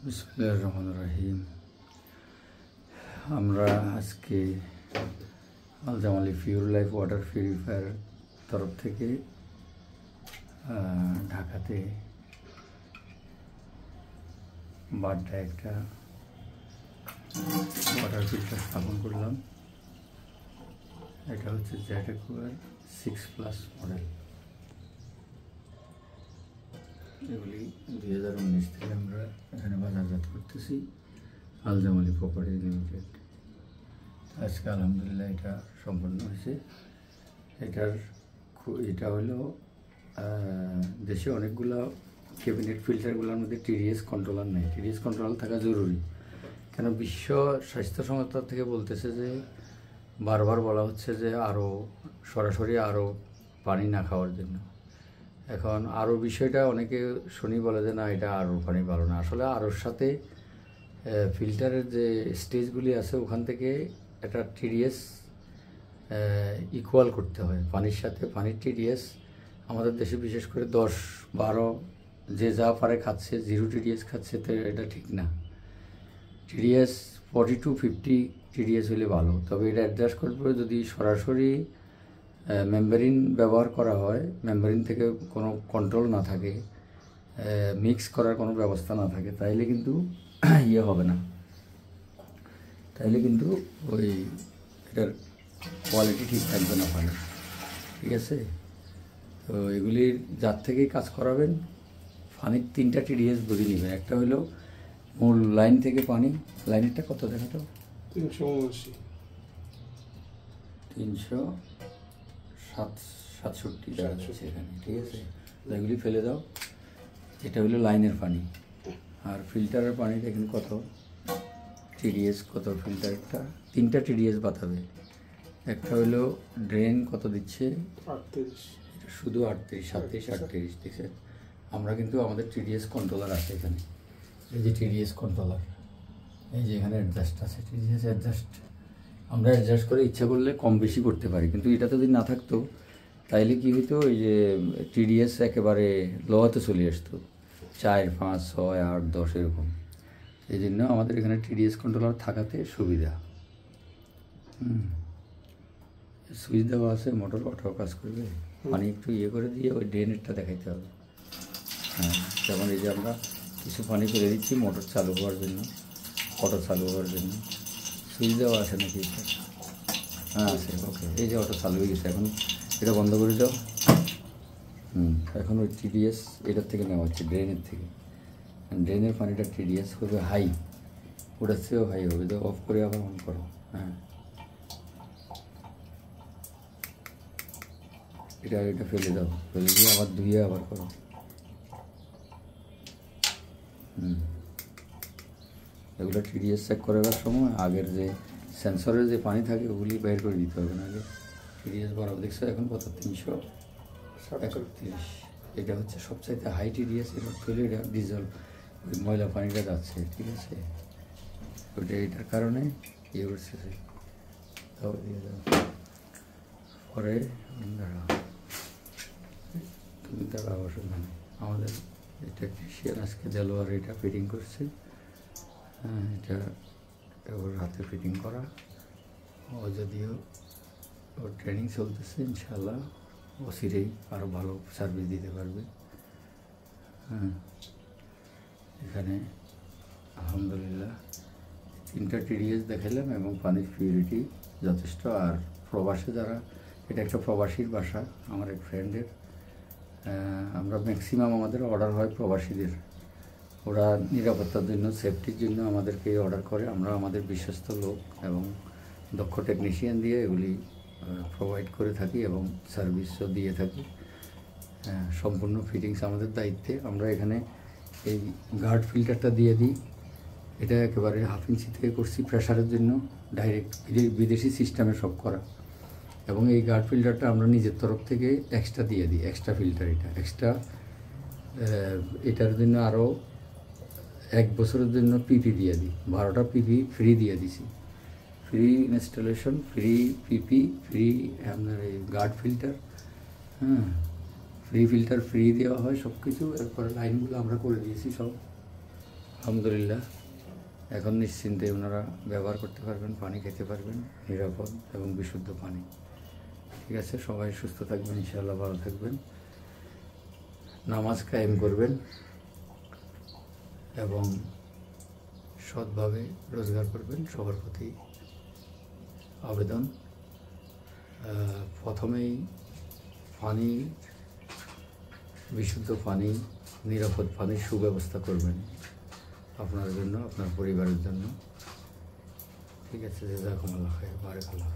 বিসমিল্লাহির রহমানির রহিম। আমরা আজকে আলজামালি পিওর লাইফ ওয়াটার পিউরিফায়ার তরফ থেকে ঢাকাতে বাড্ডা একটা ওয়াটার ফিল্টার স্থাপন করলাম। এটা হচ্ছে জেটএকুয়ার 6+ মডেল। এগুলি 2019 থেকে আমরা এখানে বাজারজাত করতেছি, আলজামালি প্রপার্টি লিমিটেড। আজকে আলহামদুলিল্লাহ এটা সম্পন্ন হয়েছে। এটা হলো দেশে অনেকগুলো ক্যাবিনেট ফিল্টারগুলোর মধ্যে টিডিএস কন্ট্রোলার নেই। টিডিএস কন্ট্রোলার থাকা জরুরি, কেন বিশ্ব স্বাস্থ্য সংস্থা থেকে বলতেছে যে বারবার বলা হচ্ছে যে আরও সরাসরি আরও পানি না খাওয়ার জন্য। এখন আরও বিষয়টা অনেকে শুনি বলে যে না, এটা আরও পানি ভালো না। আসলে আরোর সাথে ফিল্টারের যে স্টেজগুলি আছে ওখান থেকে একটা টিডিএস ইকুয়াল করতে হয় পানির সাথে। পানির টিডিএস আমাদের দেশে বিশেষ করে 10-12 যে যা পারে খাচ্ছে, 0 টিডিএস খাচ্ছে, তো এটা ঠিক না। টিডিএস 40-50 টিডিএস হলে ভালো। তবে এটা অ্যাডজাস্ট করবে যদি সরাসরি মেমব্রেন ব্যবহার করা হয়, মেমব্রেন থেকে কোনো কন্ট্রোল না থাকে, মিক্স করার কোনো ব্যবস্থা না থাকে, তাইলে কিন্তু ইয়ে হবে না, তাইলে কিন্তু ওই এটার কোয়ালিটি ঠিক থাকবে না পানি। ঠিক আছে? তো এগুলির যার থেকেই কাজ করাবেন পানির 3টা টিডিএস বুঝে নেবেন। একটা হলো মূল লাইন থেকে পানি, লাইনেরটা কত দেখাতো? 367 টাকা আছে এখানে। ঠিক আছে, এগুলি ফেলে দাও। এটা হলো লাইনের পানি। আর ফিল্টারের পানি দেখেন কত টিডিএস, কত ফিল্টারটা 3টা টিডিএস বাতাবে। একটা হলো ড্রেন কত দিচ্ছে 38, শুধু 38, 37, 38 দিচ্ছে। আমরা কিন্তু আমাদের টিডিএস কন্ট্রোলার আছে এখানে, এই যে টিডিএস কন্ট্রোলার, এই যে এখানে অ্যাডজাস্ট আছে, টিডিএস অ্যাডজাস্ট। আমরা অ্যাডজাস্ট করে ইচ্ছা করলে কম বেশি করতে পারি, কিন্তু এটা যদি না থাকতো তাইলে কি হইতো, এই যে টিডিএস একেবারে লোয়াতে চলে আসতো, 4, 5, 6, 8, 10 এরকম। এই জন্য আমাদের এখানে টিডিএস কন্ট্রোলার থাকাতে সুবিধা। সুইচ দেওয়া আছে, মোটর অটো কাজ করবে। পানি একটু ইয়ে করে দিয়ে ওই ড্রেনেরটা দেখাইতে হবে। হ্যাঁ, যেমন এই যে আমরা কিছু পানি ফেলে দিচ্ছি মোটর চালু হওয়ার জন্য, অটো চালু হওয়ার জন্য। সুইচ দেওয়া আছে নাকি? হ্যাঁ আছে, ওকে। এই যে অটো চালু হয়ে গেছে, এখন এটা বন্ধ করে দাও। এখন ওই টিডিএস এটার থেকে নেওয়া হচ্ছে, ড্রেনের থেকে। ড্রেনের পানিটা টিডিএস হবে হাই, ওটার চেয়েও হাই হবে। তো অফ করে আবার অন করো। হ্যাঁ, এটা ফেলে দাও, ফেলে দিয়ে আবার ধুয়ে আবার করো। এগুলো টিডিএস চেক করার সময় আগের যে সেন্সরের যে পানি থাকে ওগুলি বের করে দিতে হবে, নাহলে টিডিএস বরাবর। দেখছো এখন কত? 331। এটা হচ্ছে সবচাইতে হাই টিডিএস। এটা ফেলে এটা ডিজেল ওই ময়লা পানিটা যাচ্ছে। ঠিক আছে, ওইটা এটার কারণে ইয়ে করছে। তাও দিয়ে দাও। পরে তুমি তার আবাসন আমাদের টেকনিশিয়ান আজকে দেলোয়ার এটা ফিটিং করছে। হ্যাঁ, এটা ওর হাতে ফিটিং করা। ও যদিও ওর ট্রেনিং চলতেছে, ইনশাল্লাহ অচিরেই আরও ভালো সার্ভিস দিতে পারবে। হ্যাঁ, এখানে আলহামদুলিল্লাহ 3টা টিডিএস দেখালাম এবং পানির পিউরিটি যথেষ্ট। আর প্রবাসে যারা, এটা একটা প্রবাসীর বাসা আমার এক ফ্রেন্ডের। আমরা ম্যাক্সিমাম আমাদের অর্ডার হয় প্রবাসীদের। ওরা নিরাপত্তার জন্য, সেফটির জন্য আমাদেরকে অর্ডার করে। আমরা আমাদের বিশ্বস্ত লোক এবং দক্ষ টেকনিশিয়ান দিয়ে এগুলি প্রোভাইড করে থাকি এবং সার্ভিসও দিয়ে থাকি। সম্পূর্ণ ফিটিংস আমাদের দায়িত্বে। আমরা এখানে এই গার্ড ফিল্টারটা দিয়ে দিই। এটা একেবারে 1/2 ইঞ্চি থেকে করছি প্রেশারের জন্য, ডাইরেক্ট বিদেশি সিস্টেমে সব করা। এবং এই গার্ড ফিল্টারটা আমরা নিজের তরফ থেকে এক্সট্রা দিয়ে দিই, এক্সট্রা ফিল্টার। এটা এক্সট্রা, এটার জন্য আরও 1 বছরের জন্য পিপি দিয়ে দিই। 12টা পিপি ফ্রি দিয়ে দিছি, ফ্রি ইনস্টলেশন, ফ্রি পিপি, ফ্রি আপনার এই গার্ড ফিল্টার। হ্যাঁ, ফ্রি ফিল্টার ফ্রি দেওয়া হয় সব কিছু। এরপরে লাইনগুলো আমরা করে দিয়েছি সব। আলহামদুলিল্লাহ এখন নিশ্চিন্তে ওনারা ব্যবহার করতে পারবেন, পানি খেতে পারবেন, নিরাপদ এবং বিশুদ্ধ পানি। ঠিক আছে, সবাই সুস্থ থাকবেন, ইনশাআল্লাহ ভালো থাকবেন, নামাজ কায়েম করবেন এবং সৎভাবে রোজগার করবেন, সবার প্রতি আবেদন। প্রথমেই পানি, বিশুদ্ধ পানি, নিরাপদ পানির সুব্যবস্থা করবেন আপনার জন্য, আপনার পরিবারের জন্য। ঠিক আছে, জাযাকুমুল্লাহ খাইর, বারাকাল্লাহ।